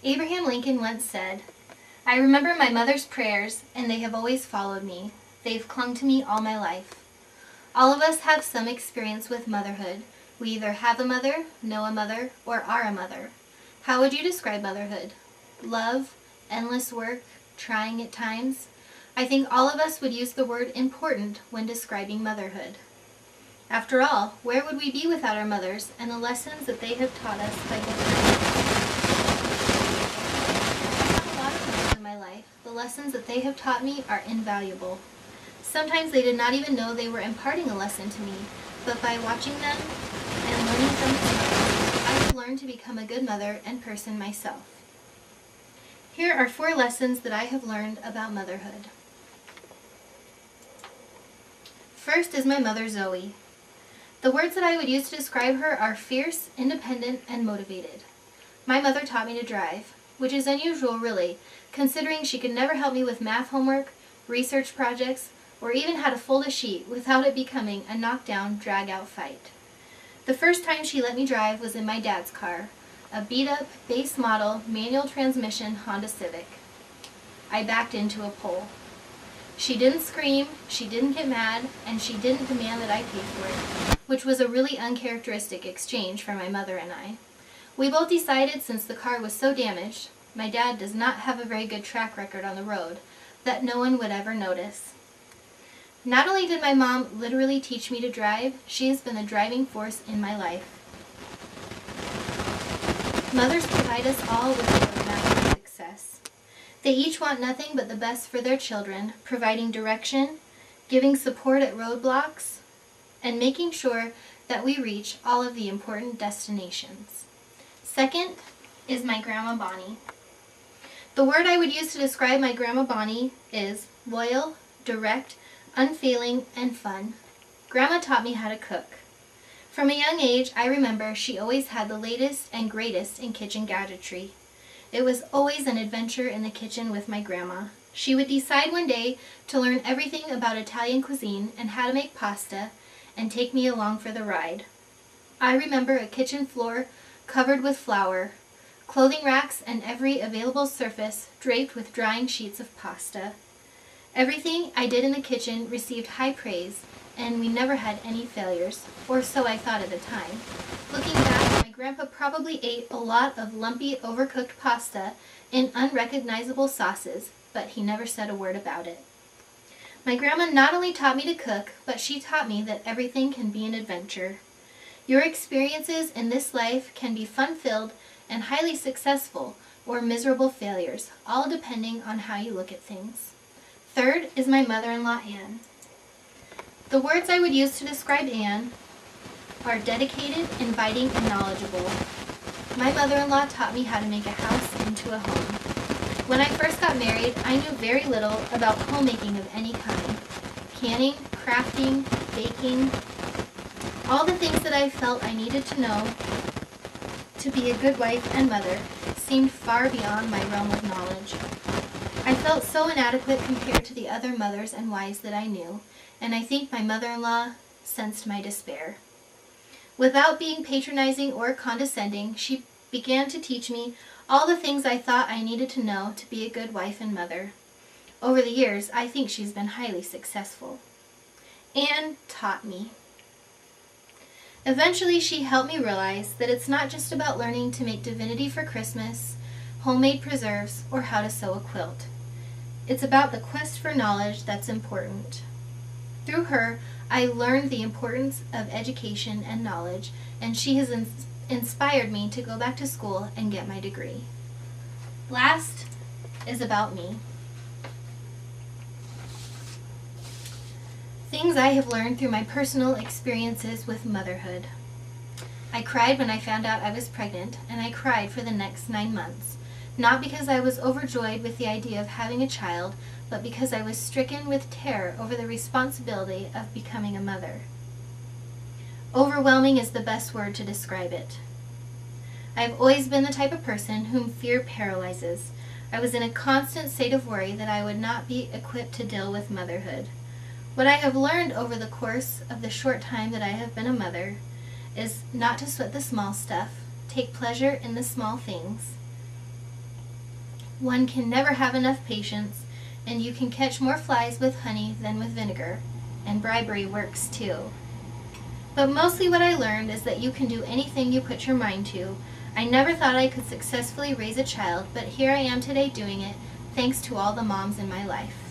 Abraham Lincoln once said, "I remember my mother's prayers, and they have always followed me. They've clung to me all my life." All of us have some experience with motherhood. We either have a mother, know a mother, or are a mother. How would you describe motherhood? Love, endless work, trying at times? I think all of us would use the word important when describing motherhood. After all, where would we be without our mothers and the lessons that they have taught us by giving in my life, the lessons that they have taught me are invaluable. Sometimes they did not even know they were imparting a lesson to me, but by watching them and learning from them, I have learned to become a good mother and person myself. Here are 4 lessons that I have learned about motherhood. First is my mother, Zoe. The words that I would use to describe her are fierce, independent, and motivated. My mother taught me to drive, which is unusual really, considering she could never help me with math homework, research projects, or even how to fold a sheet without it becoming a knockdown, drag-out fight. The first time she let me drive was in my dad's car, a beat-up, base model, manual transmission Honda Civic. I backed into a pole. She didn't scream, she didn't get mad, and she didn't demand that I pay for it, which was a really uncharacteristic exchange for my mother and I. We both decided, since the car was so damaged, my dad does not have a very good track record on the road, that no one would ever notice. Not only did my mom literally teach me to drive, she has been the driving force in my life. Mothers provide us all with a roadmap to success. They each want nothing but the best for their children, providing direction, giving support at roadblocks, and making sure that we reach all of the important destinations. Second is my Grandma Bonnie. The word I would use to describe my Grandma Bonnie is loyal, direct, unfailing, and fun. Grandma taught me how to cook. From a young age, I remember she always had the latest and greatest in kitchen gadgetry. It was always an adventure in the kitchen with my grandma. She would decide one day to learn everything about Italian cuisine and how to make pasta and take me along for the ride. I remember a kitchen floor covered with flour, clothing racks, and every available surface draped with drying sheets of pasta. Everything I did in the kitchen received high praise, and we never had any failures, or so I thought at the time. Looking back, my grandpa probably ate a lot of lumpy, overcooked pasta in unrecognizable sauces, but he never said a word about it. My grandma not only taught me to cook, but she taught me that everything can be an adventure. Your experiences in this life can be fun-filled and highly successful, or miserable failures, all depending on how you look at things. Third is my mother-in-law, Anne. The words I would use to describe Anne are dedicated, inviting, and knowledgeable. My mother-in-law taught me how to make a house into a home. When I first got married, I knew very little about homemaking of any kind. Canning, crafting, baking, all the things that I felt I needed to know to be a good wife and mother seemed far beyond my realm of knowledge. I felt so inadequate compared to the other mothers and wives that I knew, and I think my mother-in-law sensed my despair. Without being patronizing or condescending, she began to teach me all the things I thought I needed to know to be a good wife and mother. Over the years, I think she's been highly successful. Anne taught me. Eventually, she helped me realize that it's not just about learning to make divinity for Christmas, homemade preserves, or how to sew a quilt. It's about the quest for knowledge that's important. Through her, I learned the importance of education and knowledge, and she has inspired me to go back to school and get my degree. Last is about me. Things I have learned through my personal experiences with motherhood. I cried when I found out I was pregnant, and I cried for the next 9 months, not because I was overjoyed with the idea of having a child, but because I was stricken with terror over the responsibility of becoming a mother. Overwhelming is the best word to describe it. I've always been the type of person whom fear paralyzes. I was in a constant state of worry that I would not be equipped to deal with motherhood. What I have learned over the course of the short time that I have been a mother is not to sweat the small stuff, take pleasure in the small things, One can never have enough patience, and you can catch more flies with honey than with vinegar, and bribery works too. But mostly what I learned is that you can do anything you put your mind to. I never thought I could successfully raise a child, but here I am today doing it, thanks to all the moms in my life.